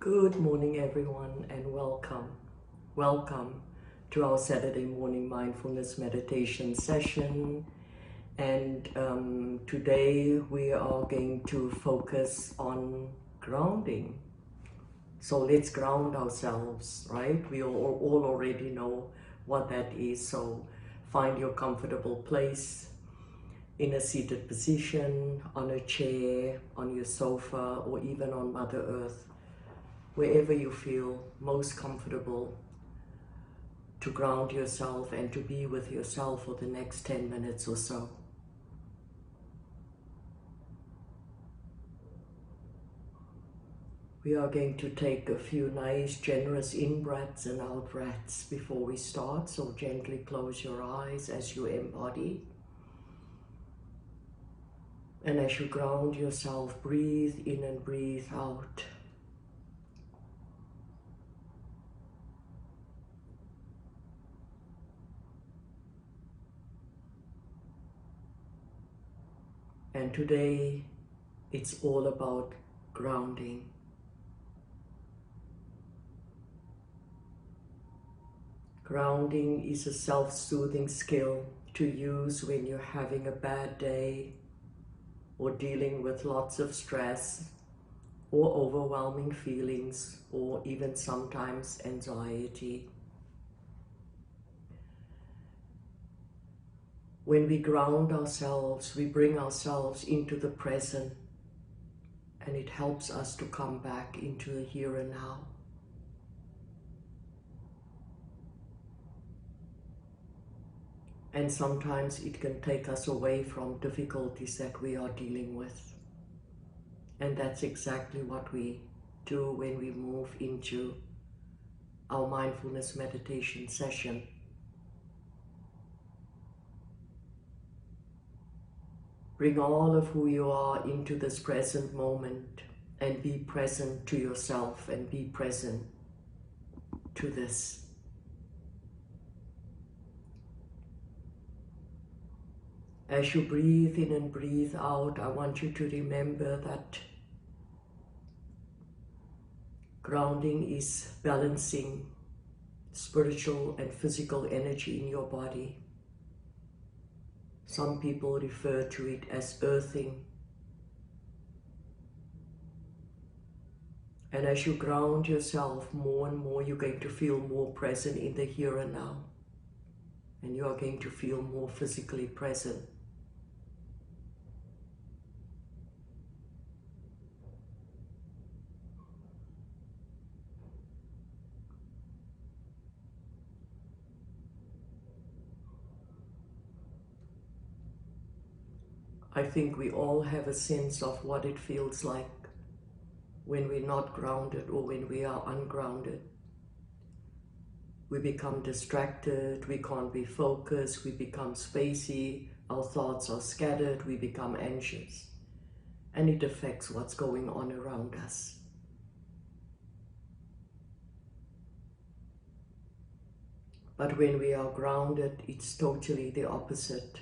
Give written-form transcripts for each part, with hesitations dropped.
Good morning, everyone, and welcome. Welcome to our Saturday morning mindfulness meditation session. And today we are going to focus on grounding. So let's ground ourselves, right? We all already know what that is. So find your comfortable place in a seated position, on a chair, on your sofa, or even on Mother Earth, wherever you feel most comfortable to ground yourself and to be with yourself for the next 10 minutes or so. We are going to take a few nice, generous in-breaths and out-breaths before we start, so gently close your eyes as you embody. And as you ground yourself, breathe in and breathe out. And today, it's all about grounding. Grounding is a self-soothing skill to use when you're having a bad day or dealing with lots of stress or overwhelming feelings or even sometimes anxiety. When we ground ourselves, we bring ourselves into the present, and it helps us to come back into the here and now. And sometimes it can take us away from difficulties that we are dealing with. And that's exactly what we do when we move into our mindfulness meditation session. Bring all of who you are into this present moment and be present to yourself and be present to this. As you breathe in and breathe out, I want you to remember that grounding is balancing spiritual and physical energy in your body. Some people refer to it as earthing. And as you ground yourself more and more, you're going to feel more present in the here and now. And you are going to feel more physically present. I think we all have a sense of what it feels like when we're not grounded or when we are ungrounded. We become distracted, we can't be focused, we become spacey, our thoughts are scattered, we become anxious. And it affects what's going on around us. But when we are grounded, it's totally the opposite.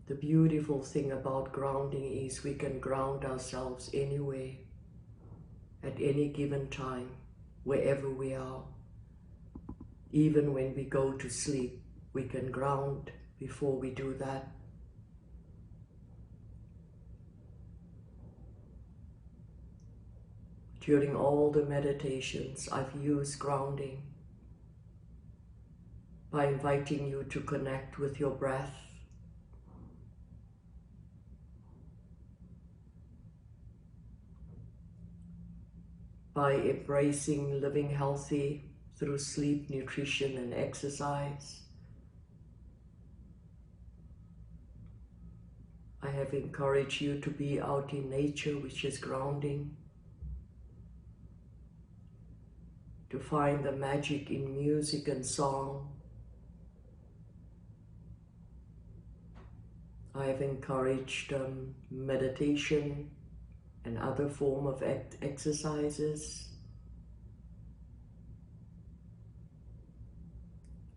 The beautiful thing about grounding is we can ground ourselves anywhere, at any given time, wherever we are. Even when we go to sleep, we can ground before we do that. During all the meditations, I've used grounding by inviting you to connect with your breath, by embracing living healthy through sleep, nutrition, and exercise. I have encouraged you to be out in nature, which is grounding, to find the magic in music and song. I have encouraged meditation and other form of exercises.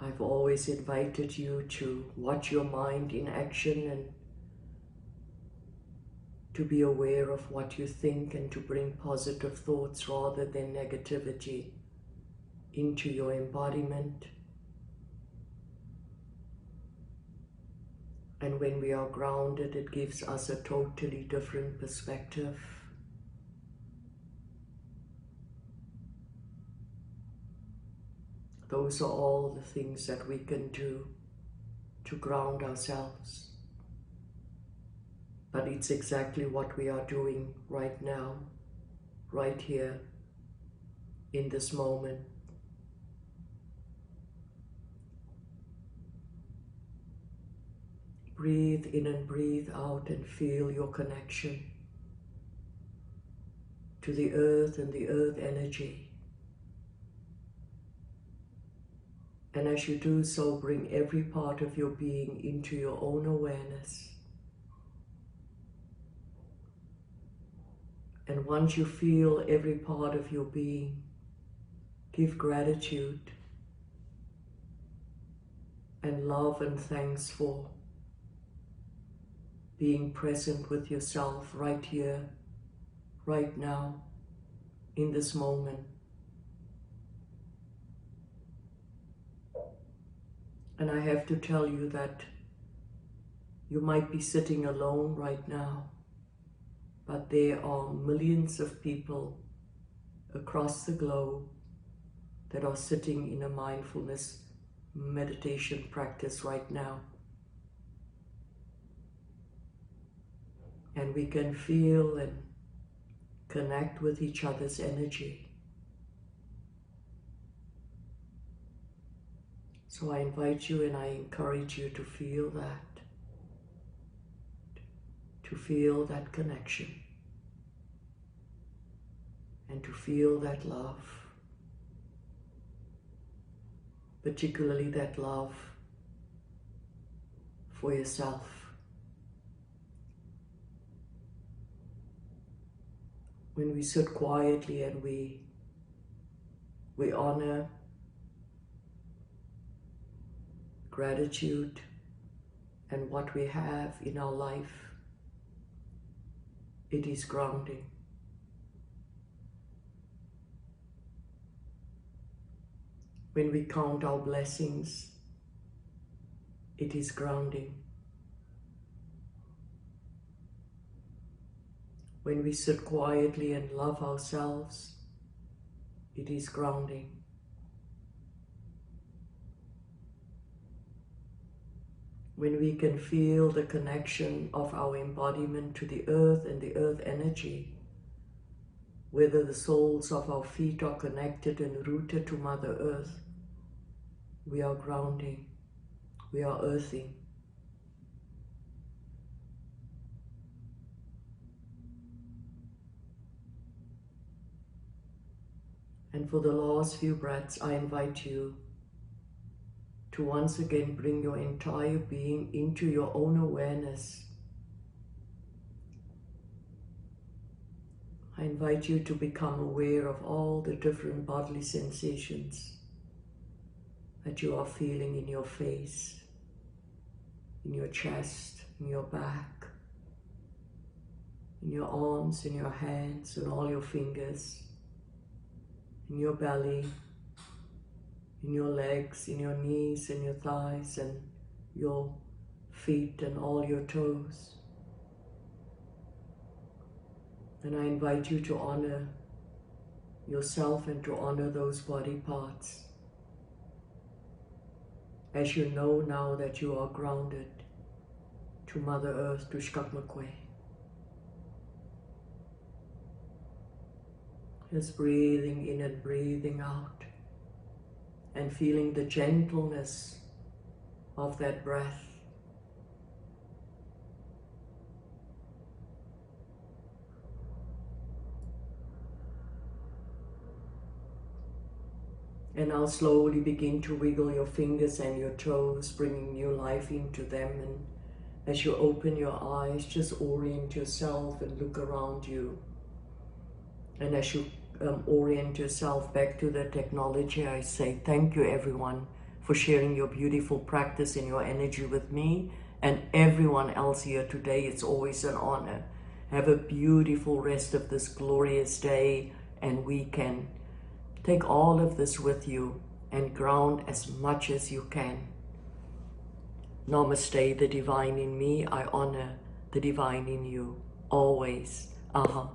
I've always invited you to watch your mind in action and to be aware of what you think and to bring positive thoughts rather than negativity into your embodiment. And when we are grounded, it gives us a totally different perspective. Those are all the things that we can do to ground ourselves. But it's exactly what we are doing right now, right here, in this moment. Breathe in and breathe out and feel your connection to the earth and the earth energy. And as you do so, bring every part of your being into your own awareness. And once you feel every part of your being, give gratitude and love and thanks for being present with yourself right here, right now, in this moment. And I have to tell you that you might be sitting alone right now, but there are millions of people across the globe that are sitting in a mindfulness meditation practice right now. And we can feel and connect with each other's energy. So I invite you and I encourage you to feel that connection, and to feel that love, particularly that love for yourself. When we sit quietly and we honor gratitude and what we have in our life, it is grounding. When we count our blessings, it is grounding. When we sit quietly and love ourselves, it is grounding. When we can feel the connection of our embodiment to the earth and the earth energy, whether the soles of our feet are connected and rooted to Mother Earth, we are grounding, we are earthing. And for the last few breaths, I invite you to once again bring your entire being into your own awareness. I invite you to become aware of all the different bodily sensations that you are feeling in your face, in your chest, in your back, in your arms, in your hands, and all your fingers, in your belly, in your legs, in your knees, and your thighs, and your feet, and all your toes. And I invite you to honor yourself and to honor those body parts, as you know now that you are grounded to Mother Earth, to Shkakmakwe. Just breathing in and breathing out, and feeling the gentleness of that breath. And now slowly begin to wiggle your fingers and your toes, bringing new life into them. And as you open your eyes, just orient yourself and look around you. And as you orient yourself back to the technology, I say thank you everyone for sharing your beautiful practice and your energy with me and everyone else here today. It's always an honor. Have a beautiful rest of this glorious day and weekend. Take all of this with you and ground as much as you can. Namaste, the divine in me. I honor the divine in you. Always. Aha.